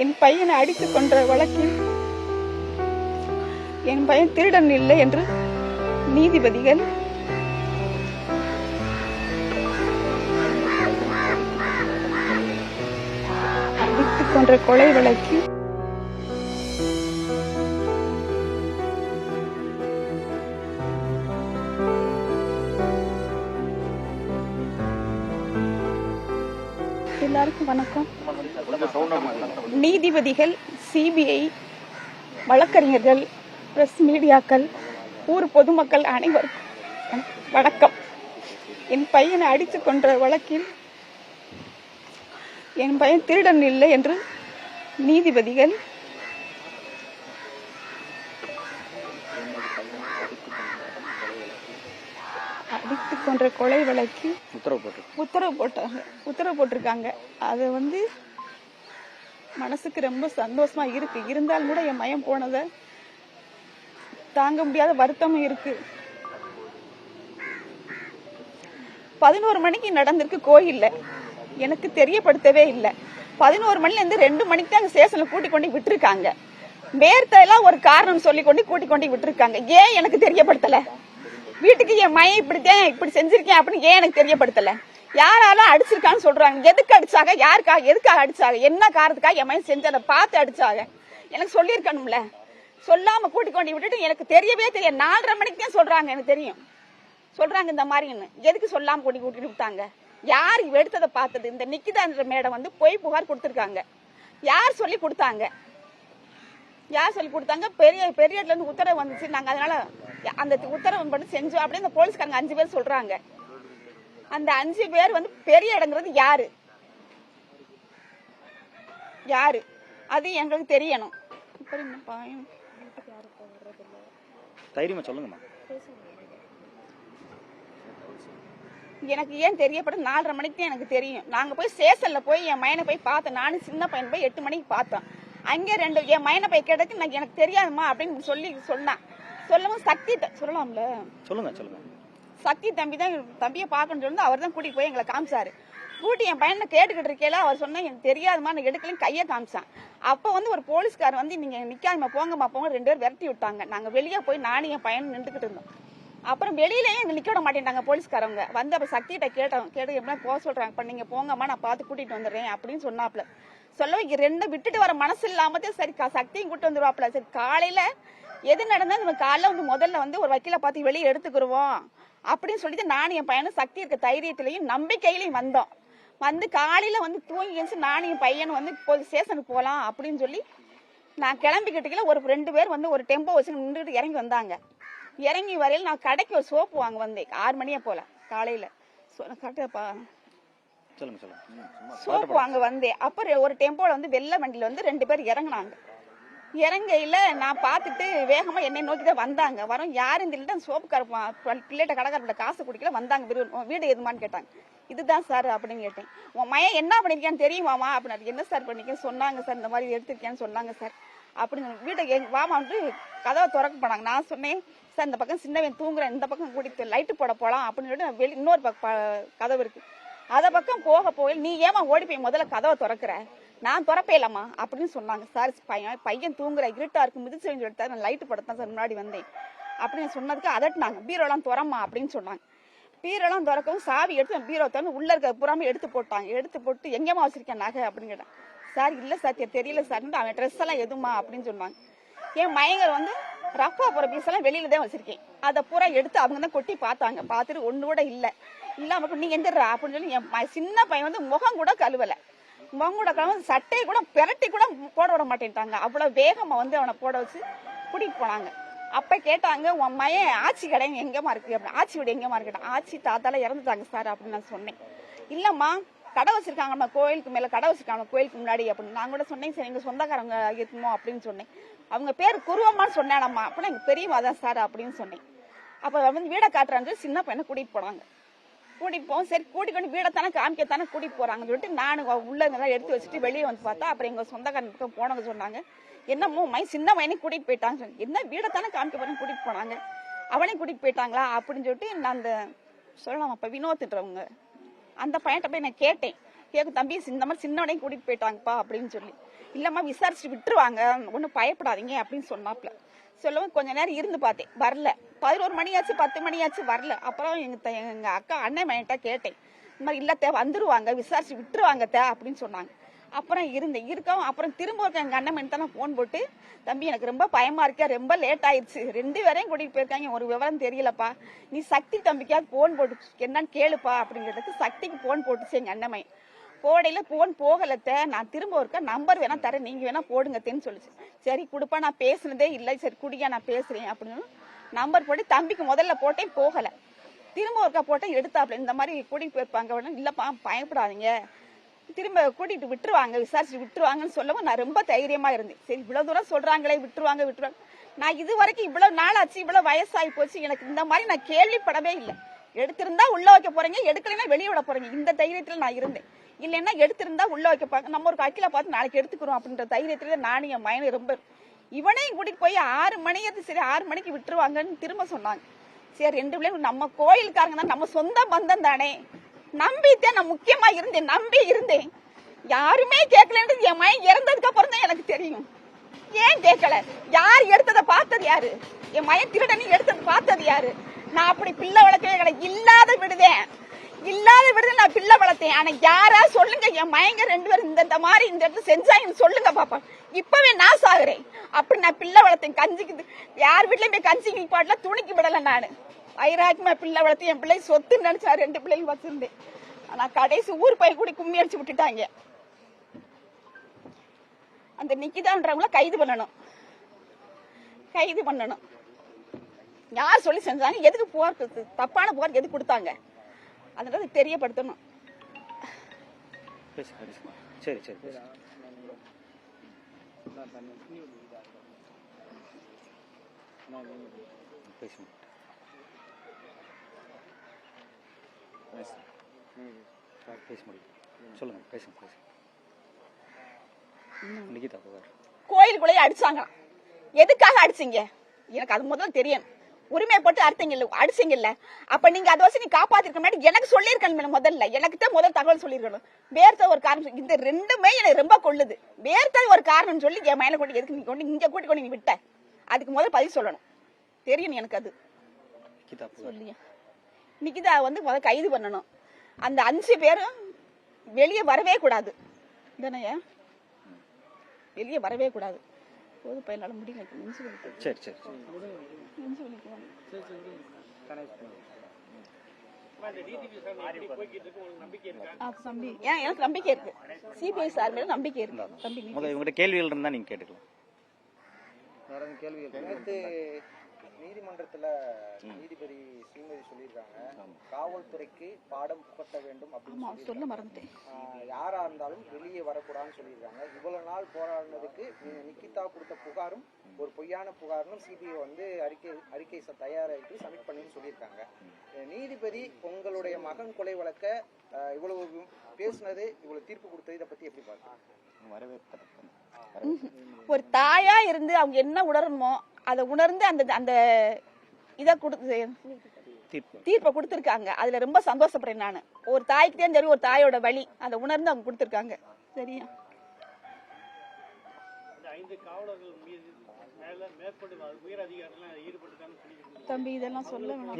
என் பையனை அடித்துக் கொன்ற வழக்கில் என் பையன் திருடன் இல்லை என்று நீதிபதிகள் அடித்துக் கொன்ற கொலை வழக்கில் எல்லாருக்கும் வணக்கம். நீதிபதிகள், சிபிஐ, வழக்கறிஞர்கள், பிரஸ் மீடியாக்கள், ஊர் பொதுமக்கள் அனைவருக்கும் வணக்கம். என் பையனை அடித்துக் கொன்ற வழக்கில் என் பையன் திருடன் இல்லை என்று நீதிபதிகள் அடித்துக் கொன்ற கொலை வழக்கில் உத்தரவு போட்டிருக்காங்க. அது மனசுக்கு ரொம்ப சந்தோஷமா இருக்கு. இருந்தாலும் கூட என் மயம் போனதை தாங்க முடியாத வருத்தமும் இருக்கு. 11 மணிக்கு நடந்திருக்கு கோயில்ல. எனக்கு தெரியப்படுத்தவே இல்லை. 11 மணில இருந்து 2 மணிக்கு தான் ஸ்டேஷன்ல கூட்டி கொண்டு விட்டுருக்காங்க. வேர்த்தையெல்லாம் ஒரு காரணம் சொல்லி கூட்டி கொண்டு விட்டுருக்காங்க. ஏன் எனக்கு தெரியப்படுத்தல? வீட்டுக்கு என் மயம் இப்படி செஞ்சிருக்கேன் அப்படின்னு ஏன் எனக்கு தெரியப்படுத்தல? யாராலும் அடிச்சிருக்கான்னு சொல்றாங்க. எதுக்கு அடிச்சாங்க? யாருக்காக? எதுக்காக அடிச்சாங்க? என்ன காரணத்துக்காக என் மயம் செஞ்சதை பார்த்து அடிச்சாங்க? எனக்கு சொல்லியிருக்கணும்ல. சொல்லாம கூட்டி கொண்டு விட்டுட்டு எனக்கு தெரியவே தெரியும். 4:30 மணிக்கு தான் சொல்றாங்க. எனக்கு தெரியும் சொல்றாங்க இந்த மாதிரின்னு. எதுக்கு சொல்லாம கூட்டிட்டு விட்டாங்க? யார் எடுத்ததை பார்த்தது? இந்த நிக்கிதான்ற மேடம் பொய் புகார் கொடுத்திருக்காங்க. யார் சொல்லி கொடுத்தாங்க? பெரிய இடத்துல இருந்து உத்தரவு வந்துச்சு. நாங்க அதனால அந்த உத்தரவு மட்டும் செஞ்சோம் அப்படின்னு இந்த போலீஸ்காரங்க 5 பேர் சொல்றாங்க. அந்த 5 பேர் பெரிய இடங்கிறது யாரு அது எங்களுக்கு தெரியணும். எனக்கு ஏன் தெரியப்படும்? 4:30 மணிக்கு தான் எனக்கு தெரியும். நாங்க போய் ஸ்டேஷன்ல போய் என் மயனை போய் பார்த்தோம். நானும் சின்ன பையன் போய் 8 மணிக்கு பார்த்தோம். அங்கே 2 என் மயனை போய் கேட்டதுக்கு எனக்கு தெரியாதுமா அப்படின்னு சொன்னான். சொல்லவும் சக்தி சொல்லலாம்ல. சொல்லுங்க. சக்தி தம்பியை பார்க்கணும்னு சொல்லி அவர் தான் கூட்டிட்டு போய் எங்களை காமிச்சாரு. கூட்டி என் பையனை கேட்டுக்கிட்டு இருக்கேல அவர் சொன்னா எனக்கு தெரியாதுமா, நான் எடுக்கலையும் கையை காமிச்சான். அப்போ ஒரு போலீஸ்கார் நீங்க நிக்காம போங்கம்மா போங்க 2 பேர் விரட்டி விட்டாங்க. நாங்க வெளியே போய் நானும் என் பையன் நின்றுக்கிட்டு இருந்தோம். அப்புறம் வெளியிலேயே எங்க நிக்க விட மாட்டேன்ட்டாங்க போலீஸ்காரவங்க. அப்புறம் சக்திகிட்ட கேட்டு எப்படின்னா போக சொல்றாங்க. இப்ப நீங்க போங்கம்மா, நான் பார்த்து கூட்டிட்டு வந்துடுறேன் அப்படின்னு சொன்னாப்ல. சொல்ல 2 விட்டுட்டு வர மனசு இல்லாமதே சரி சக்தியும் கூட்டு வந்துருவாப்ல. சரி காலையில எது நடந்தா நம்ம காலைல முதல்ல ஒரு வக்கீல பார்த்து வெளியே எடுத்துக்கிருவோம் அப்படின்னு சொல்லிட்டு நானும் என் பையனும் சக்தி இருக்க தைரியத்திலையும் நம்பிக்கையிலையும் வந்தோம். காலையில தூங்கி எழுந்து நானும் என் பையனும் ஸ்டேஷனுக்கு போகலாம் அப்படின்னு சொல்லி நான் கிளம்பிக்கிட்டு ஒரு 2 பேர் ஒரு டெம்போ வச்சு நின்றுட்டு இறங்கி வந்தாங்க. இறங்கி வரையில் நான் கடைக்கு ஒரு சோப்பு வாங்க வந்தேன். 6 மணியே போல காலையில சோப்பு வாங்க வந்தேன். அப்புறம் ஒரு டெம்போல வெள்ளை வண்டியில 2 பேர் இறங்கினாங்க. இறங்கையில நான் பார்த்துட்டு வேகமா என்னை நோக்கிதான் வந்தாங்க. வரும் யாரும் தெரியல. சோப்புக்கார பிள்ளைகிட்ட கடைக்காரப்பிட்ட காசு குடிக்கல வந்தாங்க. வீடு எதுமான்னு கேட்டாங்க. இதுதான் சார் அப்படின்னு கேட்டேன். உன் மயன் என்ன பண்ணிருக்கான்னு தெரியுமாமா அப்படின்னு. என்ன சார் பண்ணிருக்கேன் சொன்னாங்க சார். இந்த மாதிரி எடுத்திருக்கேன்னு சொன்னாங்க சார் அப்படின்னு. வீட்டை வாமான்ட்டு கதவை திறக்க போனாங்க. நான் சொன்னேன் சார் இந்த பக்கம் சின்னவன் தூங்குறேன், இந்த பக்கம் கூட்டிட்டு லைட்டு போட போலாம் அப்படின்னு சொல்லிட்டு இன்னொரு கதவு இருக்கு. அத பக்கம் போக நீ ஏமா ஓடி போய் முதல்ல கதவை திறக்கிற? நான் திறப்பே இல்லம்மா அப்படின்னு சொன்னாங்க. சார் பையன் தூங்குற இருட்டா இருக்கு மிதிச்சு எடுத்தா நான் லைட்டு படத்தான் சார் முன்னாடி வந்தேன் அப்படின்னு சொன்னதுக்கு அதட்டினாங்க. பீரோலாம் திறமா அப்படின்னு சொன்னாங்க. பீரோலாம் திறக்கவும் சாவி எடுத்து பீரோ திறந்து உள்ள இருக்க புறாம எடுத்து போட்டாங்க. எடுத்து போட்டு எங்கேமா வச்சிருக்கேன் நகை அப்படின்னு கேட்டான். சார் இல்ல சார் தெரியல சார். அவன் ட்ரெஸ் எல்லாம் எதுமா அப்படின்னு சொன்னாங்க. என் மயங்கர் ரஃபா போற பீஸ் எல்லாம் வெளியில தான் வச்சிருக்கேன். அதை பூரா எடுத்து அவங்க தான் கொட்டி பார்த்தாங்க. பார்த்துட்டு ஒண்ணு கூட இல்லாம நீங்க எந்திரா அப்படின்னு சொல்லி என் சின்ன பையன் முகம் கூட கழுவல. முகம் கூட கழுவ சட்டையை கூட பெரட்டி கூட போட விட மாட்டேன்ட்டாங்க. அவ்வளவு வேகமா அவனை போட வச்சு கூட்டிட்டு போனாங்க. அப்ப கேட்டாங்க உன் மயன் ஆட்சி கடை எங்கேமா இருக்கு அப்படின்னு. ஆட்சி வீடு எங்கேமா இருக்கு? ஆட்சி தாத்தால இறந்துட்டாங்க சார் அப்படின்னு நான் சொன்னேன். இல்லம்மா கடை வச்சிருக்காங்கம்மா, கோயிலுக்கு மேல கடை வச்சிருக்காங்க கோயிலுக்கு முன்னாடி அப்படின்னு. நான் கூட சொன்னேன் சரி எங்க சொந்தக்காரங்க இருக்குமோ அப்படின்னு சொன்னேன். அவங்க பேர் குருவம்மான்னு சொன்னேனம்மா அப்படின்னா எங்க பெரியம்மா தான் சார் அப்படின்னு சொன்னேன். அப்ப வீடை காட்டுறாங்க. சின்ன பையனை கூட்டிட்டு போனாங்க. கூட்டிட்டு போவோம். சரி கூட்டிட்டு கொண்டு வீடைத்தானே காமிக்கத்தானே கூட்டிட்டு போறாங்கன்னு சொல்லிட்டு நானும் உள்ள எடுத்து வச்சுட்டு வெளியே பார்த்தா அப்புறம் எங்க சொந்தக்காரங்க போனவங்க சொன்னாங்க என்னமோ சின்ன பையனை கூட்டிட்டு போயிட்டாங்க. என்ன வீடைத்தானே காமிக்க போறேன்னு கூட்டிட்டு போனாங்க, அவனையும் கூட்டிட்டு போயிட்டாங்களா அப்படின்னு சொல்லிட்டு நான் அந்த சொல்லலாம். அப்ப வினோத்துன்றவங்க அந்த பையன்கிட்ட போய் நான் கேட்டேன். கேட்க தம்பி இந்த மாதிரி சின்னவனையும் கூட்டிட்டு போயிட்டாங்கப்பா அப்படின்னு சொல்லி. இல்லம்மா விசாரிச்சு விட்டுருவாங்க, ஒன்றும் பயப்படாதீங்க அப்படின்னு சொன்னாப்ல. சொல்லவும் கொஞ்ச நேரம் இருந்து பார்த்தேன், வரல. 11 மணியாச்சு 10 மணியாச்சு வரல. அப்புறம் எங்க அக்கா அண்ணன் மையன்ட்ட கேட்டேன், இந்த மாதிரி இல்லத்த வந்துருவாங்க விசாரிச்சு விட்டுருவாங்க அப்படின்னு சொன்னாங்க. அப்புறம் இருக்கவும் அப்புறம் திரும்ப எங்க அண்ணன் மையன் தான் போன் போட்டு, தம்பி எனக்கு ரொம்ப பயமா இருக்கா, ரொம்ப லேட் ஆயிடுச்சு, 2 பேரையும் கூட்டிட்டு போயிருக்காங்க, ஒரு விவரம் தெரியலப்பா, நீ சக்தி தம்பிக்காவது போன் போட்டு என்னன்னு கேளுப்பா அப்படிங்கிறதுக்கு சக்திக்கு போன் போட்டுச்சு எங்க அண்ணன் மையன். போடையில போன் போகலத்த, நான் திரும்ப ஒருக்கா நம்பர் வேணா தரேன், நீங்க வேணா போடுங்கத்தேன்னு சொல்லிச்சு. சரி கொடுப்பா, நான் பேசுனதே இல்லை, சரி குடியா நான் பேசுறேன் அப்படின்னு நம்பர் போட்டு தம்பிக்கு முதல்ல போட்டேன், போகல. திரும்ப ஒருக்கா போட்டேன், எடுத்தாப்ல. இந்த மாதிரி கூட்டிட்டு போயிருப்பாங்க. இல்லப்பா பயப்படாதீங்க, திரும்ப கூட்டிட்டு விட்டுருவாங்க, விசாரிச்சு விட்டுருவாங்கன்னு சொல்லவும் நான் ரொம்ப தைரியமா இருந்தேன். சரி இவ்வளவு தூரம் சொல்றாங்களே, விட்டுருவாங்க. நான் இது வரைக்கும் இவ்வளவு நாள் ஆச்சு, இவ்வளவு வயசாகி போச்சு, எனக்கு இந்த மாதிரி நான் கேள்விப்படவே இல்லை. எடுத்திருந்தா உள்ள வைக்க போறீங்க, எடுக்கலைன்னா வெளியே விட போறீங்க, இந்த தைரியத்துல நான் இருந்தேன். இல்லைன்னா எடுத்திருந்தா உள்ள வைக்க நம்ம ஒரு அக்கில பார்த்து நாளைக்கு எடுத்துக்கிறோம் அப்படின்ற தைரியத்துல நானும் என் மயனை ரொம்ப. இவனையும் கூட்டிட்டு போய் 6 மணி சரி 6 மணிக்கு விட்டுருவாங்கன்னு திரும்ப சொன்னாங்க. சரி 2 பிள்ளைங்க நம்ம கோயிலுக்காரங்க தான், நம்ம சொந்த பந்தம் தானே, நம்பித்தான் நான் முக்கியமா இருந்தேன், நம்பி இருந்தேன். யாருமே கேட்கலன்றது என் மயன் இறந்ததுக்கு அப்புறம் தான் எனக்கு தெரியும். ஏன் கேட்கல, யார் எடுத்ததை பார்த்தது யாரு, என் மயன் திருடனி எடுத்தது பார்த்தது யாரு? நான் அப்படி பிள்ளை வளர்க்கவே கிடையாது, இல்லாத விடுதேன் நான் பிள்ளை வளர்த்தேன். ஆனா யாரா சொல்லுங்க, என் மயங்க 2 பேரும் இந்த மாதிரி இந்த இடத்துல செஞ்சாங்கன்னு சொல்லுங்க பாப்பா, இப்பவே நான் சாகுறேன். அப்படி நான் பிள்ளை வளர்த்தேன். கஞ்சிக்கு யார் வீட்லயும் போய் கஞ்சிக்கு பாட்டுல துணிக்கு விடல. நானு வைராக்கியமா பிள்ளை வளர்த்து என் பிள்ளை சொத்து நினைச்சா 2 பிள்ளைங்க வச்சிருந்தேன். ஆனா கடைசி ஊர் போய் கூடி கும்மி அடிச்சு விட்டுட்டாங்க. அந்த நிக்கிதான்றவங்கள கைது பண்ணணும். யார் சொல்லி செஞ்சாங்க, எதுக்கு போறதுக்கு தப்பான போறதுக்கு எதுக்கு கொடுத்தாங்க, அதனால தெரியப்படுத்தணும். சரி சரி சொல்லுங்க, பேசுங்க. கோயிலுக்குள்ளேயே அடிச்சாங்க. எதுக்காக அடிச்சீங்க, எனக்கு அது முதல்ல தெரியணும். உரிமை போட்டு அடிச்சீங்கல்ல, அப்ப நீங்க அதை வச்சு நீ காப்பாத்திருக்க முன்னாடி எனக்கு சொல்லிருக்கணும். முதல்ல எனக்கு தான் முதல் தகவல் சொல்லிருக்கணும். வேர்த்த ஒரு காரணம், இந்த 2மே எனக்கு ரொம்ப கொள்ளுது. வேர்த்த ஒரு காரணம் சொல்லி என் மயில கொண்டு எதுக்கு நீ கொண்டு இங்க கூட்டி கொண்டு நீ விட்ட, அதுக்கு முதல் பதில் சொல்லணும். தெரியும் எனக்கு அது. சொல்லியா நிக்கிதா முதல் கைது பண்ணணும். அந்த 5 பேரும் வெளியே வரவே கூடாது தானே, வெளியே வரவே கூடாது. போது பையனால முடியல, நெஞ்சு வலிக்கு. சரி சரி நெஞ்சு வலிக்கு. தம்பி எனக்கு நம்பிக்கை இருக்கு, சிபிஐ சார் மேல நம்பிக்கை இருக்கு. தம்பி இவங்க கேள்விகள் இருந்தா நீங்க கேட்டுக்கலாம். நீதிமன்றத்துல நீதிபதி ஸ்ரீமதி சொல்லியிருக்காங்க, காவல்துறைக்கு பாடம் புகட்ட வேண்டும் அப்படின்னு சொல்ல மறந்துட்டேன். யாரா இருந்தாலும் வெளியே வரக்கூடாதுன்னு சொல்லியிருக்காங்க. இவ்வளவு நாள் போராடினதுக்கு நிக்கிதா கொடுத்த புகாரும் ஒரு பொய்யான புகாரும் சிபிஐ அறிக்கை தயாராகிட்டு சப்மிட் பண்ணின்னு சொல்லியிருக்காங்க. நீதிபதி உங்களுடைய மகன் கொலை வழக்க இவ்வளவு பேசுனது, இவ்வளவு தீர்ப்பு கொடுத்தது, இதை பத்தி எப்படி பாருங்க? ஒரு தாயா இருந்து அவங்க என்ன உணரணுமோ அதை உணர்ந்து அந்த இதை கொடுத்து தீர்ப்பை கொடுத்திருக்காங்க. அதுல ரொம்ப சந்தோஷப்படுறேன் நானு. ஒரு தாய்க்கு தான் தெரியும் ஒரு தாயோட வலி, அதை உணர்ந்து அவங்க கொடுத்திருக்காங்க. சரியா தம்பி இதெல்லாம் சொல்ல வேணாம்.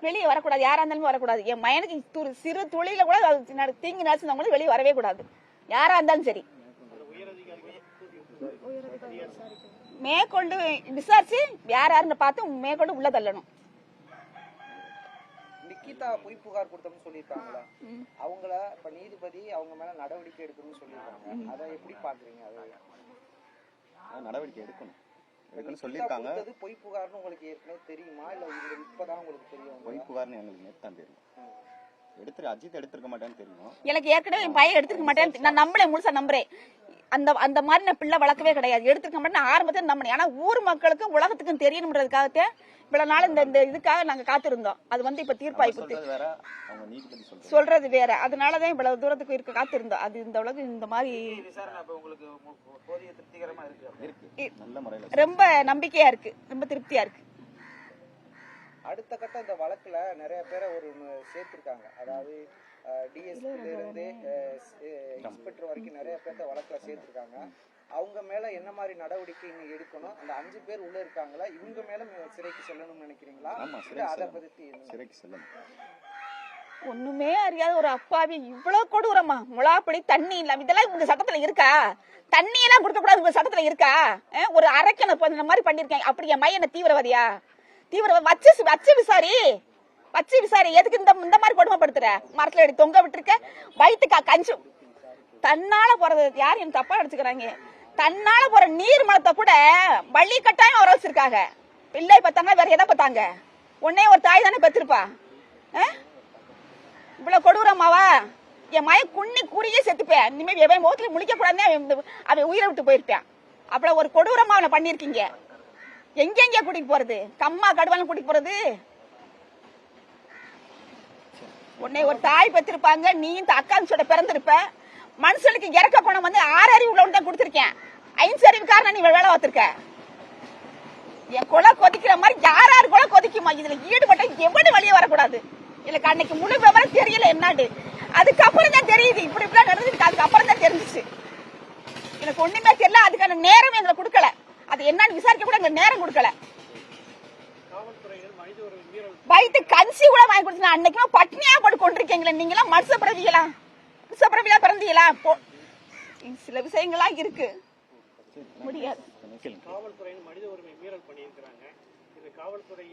வெளியே வரக்கூடாது, யாரா இருந்தாலும் வரக்கூடாது. என் மயனுக்கு சிறு துளியில கூட தீங்கு நினைச்சவங்க வெளியே வரவே கூடாது, யாரா இருந்தாலும் சரி. மேற்கொண்டு விசாரிச்சு யாருன்னு பார்த்து மேற்கொண்டு உள்ள தள்ளணும். நிக்கிதா பொய் புகார் கொடுத்தோம்னு சொல்லியிருக்காங்களா, அவங்கள இப்ப நீதிபதி அவங்க மேல நடவடிக்கை எடுக்கணும்னு சொல்லியிருக்காங்க. அதை எப்படி பாக்குறீங்க? நடவடிக்கை எடுக்கணும் சொல்லியிருக்காங்க. பொய் புகார்னு உங்களுக்கு ஏற்கனவே தெரியுமா, இல்ல இப்பதான் உங்களுக்கு தெரியும்? பொய் புகார்னு எங்களுக்கு நேத்தான் தெரியும். அஜித் எடுத்திருக்க மாட்டேன்னு தெரியும். எனக்கு ஏற்கனவே என் பையன் எடுத்துக்க மாட்டேன், நான் நம்பளேன், முழுசா நம்புறேன். அந்த மாதிரி நான் பிள்ளை வளர்க்கவே கிடையாது, எடுத்துக்க மாட்டேன் ஆரம்பத்தில் நம்பினேன். ஆனா ஊர் மக்களுக்கும் உலகத்துக்கும் தெரியணும்ன்றதுக்காகத்தே இவ்வளவு நாள் இந்த இதுக்காக நாங்க காத்திருந்தோம். அது இப்ப தீர்ப்பாயிட்டு சொல்றது வேற, அதனாலதான் இவ்வளவு தூரத்துக்கு காத்திருந்தோம். அது இந்த உலகம் இந்த மாதிரி ரொம்ப நம்பிக்கையா இருக்கு, ரொம்ப திருப்தியா இருக்கு. அடுத்த கட்டம் இந்த வழக்குல நிறைய பேரை சேர்த்திருக்காங்க. அதாவது டிஎஸ்பில இருந்து இன்ஸ்பெக்டர் வரைக்கும் நிறைய பேர்த்த வழக்குல சேர்த்திருக்காங்க. அவங்க மேல என்ன மாதிரி நடவடிக்கை நீங்க எடுக்கணும்? அந்த 5 பேர் உள்ள இருக்காங்களா, இவங்க மேல சிறைக்கு செல்லணும்னு நினைக்கிறீங்களா? ஆமா, அதை பத்தி சிறைக்கு செல்லணும். ஒண்ணுமே அறியாத ஒரு அப்பாவி இவ்வளவு கொடூரமா, முலாப்படி தண்ணி இல்லாம, இதெல்லாம் உங்க சட்டத்துல இருக்கா? தண்ணி எல்லாம் கொடுக்க கூடாது உங்க சட்டத்துல இருக்கா? ஒரு அரைக்கணை இந்த மாதிரி பண்ணிருக்கேன். அப்படி என் மையனை தீவிரவாதியா? வச்சு விசாரி. எதுக்கு இந்த மாதிரி கொடுமைப்படுத்துற? மரத்துல எடுத்து தொங்க விட்டுருக்க, வயிற்றுக்கா கஞ்சி. தன்னால போறது யார் என்ன தப்பா அடிச்சுக்கிறாங்க? தன்னால போற நீர் மலத்தை கூட வள்ளி கட்டாயம் வர வச்சிருக்காங்க. பிள்ளை பார்த்தாங்க, வேற எதை பார்த்தாங்க? உன்னே ஒரு தாய் தானே பெற்றிருப்பா. இவ்வளவு கொடூரமாவா? என் மய குன்னி குறியே செத்துப்பேன். இனிமே எவன் முகத்துல முழிக்க கூடாதுன்னு அவன் உயிரை விட்டு போயிருப்பான். அவ்வளவு ஒரு கொடூரமா அவனை பண்ணிருக்கீங்க. எங்கெங்க கூட்டிட்டு போறது? கம்மா கடுவாலும் கூட்டிட்டு போறது? உன்னை ஒரு தாய் பெற்றிருப்பாங்க, நீ இந்த அக்கான்சோட பிறந்திருப்ப. மனுஷனுக்கு இறக்க குணம் வந்து 6 அறிவு உள்ளவன் தான் கொடுத்திருக்கேன். 5 அறிவுக்காரன் நீ வேலை பார்த்திருக்க. என் கொலை கொதிக்கிற மாதிரி யாராரு கொலை கொதிக்குமா? இதுல ஈடுபட்ட எவ்வளவு வெளியே வரக்கூடாது. எனக்கு அன்னைக்கு முழு விவரம் தெரியல என்னாடு. அதுக்கப்புறம் தான் தெரியுது இப்படி இப்படிலாம் நடந்துருக்கு. அதுக்கப்புறம் தான் தெரிஞ்சிச்சு. எனக்கு ஒண்ணுமே தெரியல. அதுக்கான நேரம் எங்களை கொடுக்கல. அது என்னன்னு விசாரிக்க கூட எங்களுக்கு நேரம் கொடுக்கல. வயிற்று கஞ்சி கூட வாங்கி கொடுத்தா அன்னைக்கு பட்னியா போட்டு கொண்டிருக்கீங்களா? நீங்களா மனுஷ பிறவியா பிறந்தீங்களா? சில விஷயங்கள்லாம் இருக்கு, முடியாது. காவல்துறையின் மனித உரிமை மீறல் பண்ணியிருக்கிறாங்க. இது காவல்துறை